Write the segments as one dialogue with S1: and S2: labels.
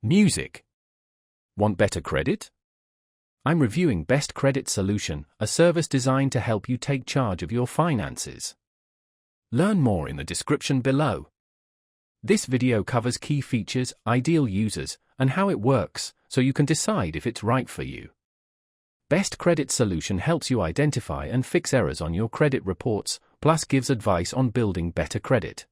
S1: Music. Want better credit? I'm reviewing Best Credit Solution, a service designed to help you take charge of your finances. Learn more in the description below. This video covers key features, ideal users, and how it works, so you can decide if it's right for you. Best Credit Solution helps you identify and fix errors on your credit reports, plus gives advice on building better credit.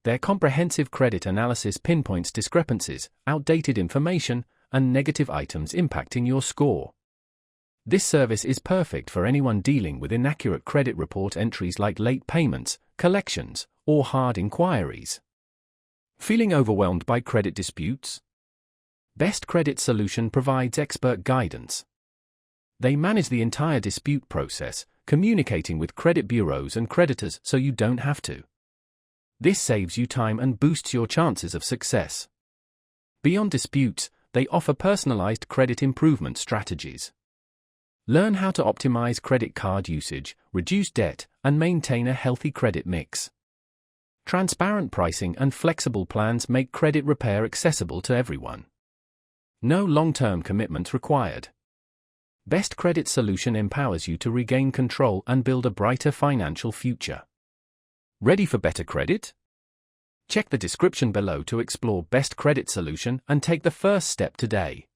S1: Their comprehensive credit analysis pinpoints discrepancies, outdated information, and negative items impacting your score. This service is perfect for anyone dealing with inaccurate credit report entries like late payments, collections, or hard inquiries. Feeling overwhelmed by credit disputes? Best Credit Solution provides expert guidance. They manage the entire dispute process, communicating with credit bureaus and creditors so you don't have to. This saves you time and boosts your chances of success. Beyond disputes, they offer personalized credit improvement strategies. Learn how to optimize credit card usage, reduce debt, and maintain a healthy credit mix. Transparent pricing and flexible plans make credit repair accessible to everyone. No long-term commitment required. Best Credit Solution empowers you to regain control and build a brighter financial future. Ready for better credit? Check the description below to explore Best Credit Solution and take the first step today.